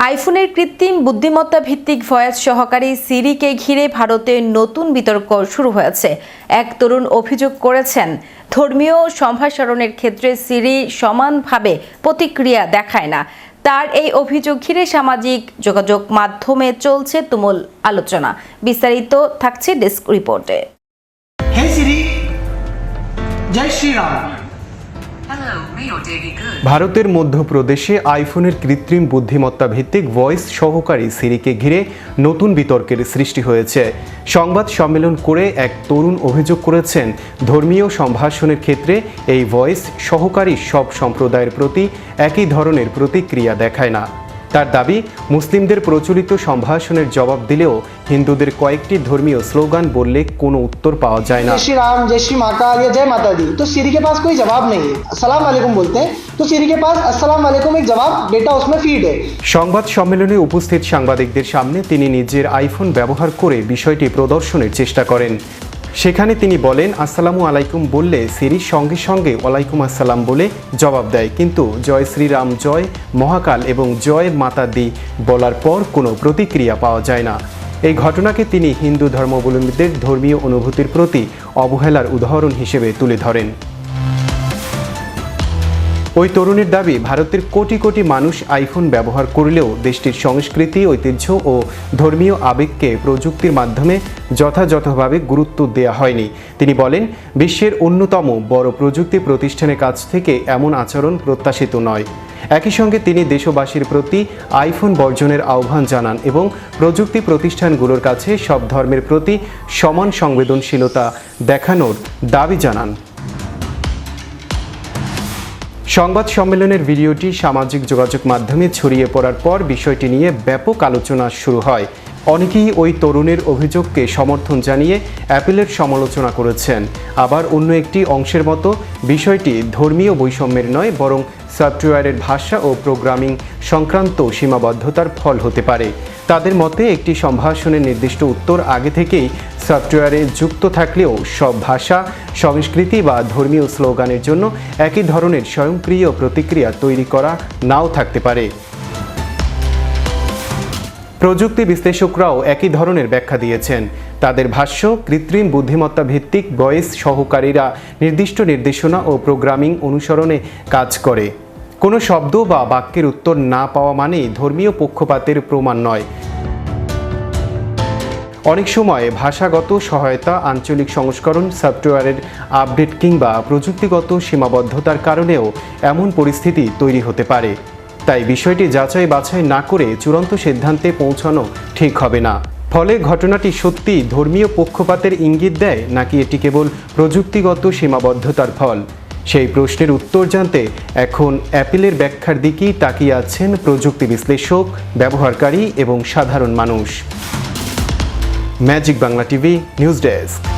আইফোনের কৃত্রিম বুদ্ধিমত্তা ভিত্তিক ভয়েস সহকারী সিরিকে ঘিরে ভারতে নতুন বিতর্ক শুরু হয়েছে। এক তরুণ অভিযোগ করেছেন, ধর্মীয় সম্ভাষণের ক্ষেত্রে সিরি সমানভাবে প্রতিক্রিয়া দেখায় না। তার এই অভিযোগ ঘিরে সামাজিক যোগাযোগ মাধ্যমে চলছে তুমুল আলোচনা। বিস্তারিত থাকছে ডেস্ক রিপোর্টে। হে সিরি, জয় শ্রীরাম। ভারতের মধ্যপ্রদেশে আইফোনের কৃত্রিম বুদ্ধিমত্তা ভিত্তিক ভয়েস সহকারী সিরিকে ঘিরে নতুন বিতর্কের সৃষ্টি হয়েছে। সংবাদ সম্মেলন করে এক তরুণ অভিযোগ করেছেন, ধর্মীয় সম্ভাষণের ক্ষেত্রে এই ভয়েস সহকারী সব সম্প্রদায়ের প্রতি একই ধরনের প্রতিক্রিয়া দেখায় না। তার দাবি, মুসলিমদের প্রচলিত সম্ভাষণের জবাব দিলেও হিন্দুদের কয়েকটি ধর্মীয় স্লোগান বললে কোনো উত্তর পাওয়া যায় না। जय श्री राम, जय श्री महाकाल या जय माता दी, तो सिरी के पास कोई जवाब नहीं है। अस्सलाम वालेकुम बोलते हैं तो सिरी के पास अस्सलाम वालेकुम एक जवाब डेटा उसमें फीड है। সংবাদ সম্মেলনে উপস্থিত সাংবাদিকদের সামনে তিনি নিজের আইফোন ব্যবহার করে বিষয়টি প্রদর্শনের চেষ্টা করেন। সেখানে তিনি বলেন, আসসালামু আলাইকুম বললে সিরি সঙ্গে সঙ্গে ওয়ালাইকুম আসসালাম বলে জবাব দেয়, কিন্তু জয় শ্রীরাম, জয় মহাকাল এবং জয় মাতা দি বলার পর কোনো প্রতিক্রিয়া পাওয়া যায় না। এই ঘটনাকে তিনি হিন্দু ধর্মাবলম্বীদের ধর্মীয় অনুভূতির প্রতি অবহেলার উদাহরণ হিসেবে তুলে ধরেন। ওই তরুণের দাবি, ভারতের কোটি কোটি মানুষ আইফোন ব্যবহার করলেও দেশটির সংস্কৃতি, ঐতিহ্য ও ধর্মীয় আবেগকে প্রযুক্তির মাধ্যমে যথাযথভাবে গুরুত্ব দেওয়া হয়নি। তিনি বলেন, বিশ্বের অন্যতম বড় প্রযুক্তি প্রতিষ্ঠানের কাছ থেকে এমন আচরণ প্রত্যাশিত নয়। একই সঙ্গে তিনি দেশবাসীর প্রতি আইফোন বর্জনের আহ্বান জানান এবং প্রযুক্তি প্রতিষ্ঠানগুলোর কাছে সব ধর্মের প্রতি সমান সংবেদনশীলতা দেখানোর দাবি জানান। সংবাদ সম্মেলনের ভিডিওটি সামাজিক যোগাযোগ মাধ্যমে ছড়িয়ে পড়ার পর বিষয়টি নিয়ে ব্যাপক আলোচনা শুরু হয়। অনেকেই ওই তরুণের অভিযোগকে সমর্থন জানিয়ে অ্যাপেলের সমালোচনা করেছেন। আবার অন্য একটি অংশের মতো বিষয়টি ধর্মীয় বৈষম্যের নয়, বরং সফটওয়্যারের ভাষা ও প্রোগ্রামিং সংক্রান্ত সীমাবদ্ধতার ফল হতে পারে। তাদের মতে, একটি সম্ভাষণের নির্দিষ্ট উত্তর আগে থেকেই সফটওয়্যারে যুক্ত থাকলেও সব ভাষা, সংস্কৃতি বা ধর্মীয় স্লোগানের জন্য একই ধরনের স্বয়ংক্রিয় প্রতিক্রিয়া তৈরি করা নাও থাকতে পারে। প্রযুক্তি বিশ্লেষকরাও একই ধরনের ব্যাখ্যা দিয়েছেন। তাদের ভাষ্য, কৃত্রিম বুদ্ধিমত্তা ভিত্তিক ভয়েস সহকারীরা নির্দিষ্ট নির্দেশনা ও প্রোগ্রামিং অনুসরণে কাজ করে। কোনো শব্দ বা বাক্যের উত্তর না পাওয়া মানেই ধর্মীয় পক্ষপাতের প্রমাণ নয়। অনেক সময় ভাষাগত সহায়তা, আঞ্চলিক সংস্করণ, সফটওয়্যারের আপডেট কিংবা প্রযুক্তিগত সীমাবদ্ধতার কারণেও এমন পরিস্থিতি তৈরি হতে পারে। তাই বিষয়টি যাচাই বাছাই না করে চূড়ান্ত সিদ্ধান্তে পৌঁছানো ঠিক হবে না। ফলে ঘটনাটি সত্যি ধর্মীয় পক্ষপাতের ইঙ্গিত দেয়, নাকি এটি কেবল প্রযুক্তিগত সীমাবদ্ধতার ফল? সেই প্রশ্নের উত্তর জানতে এখন অ্যাপেলের ব্যাখ্যার দিকেই তাকিয়ে আছেন প্রযুক্তি বিশ্লেষক, ব্যবহারকারী এবং সাধারণ মানুষ। Magic Bangla TV news desk.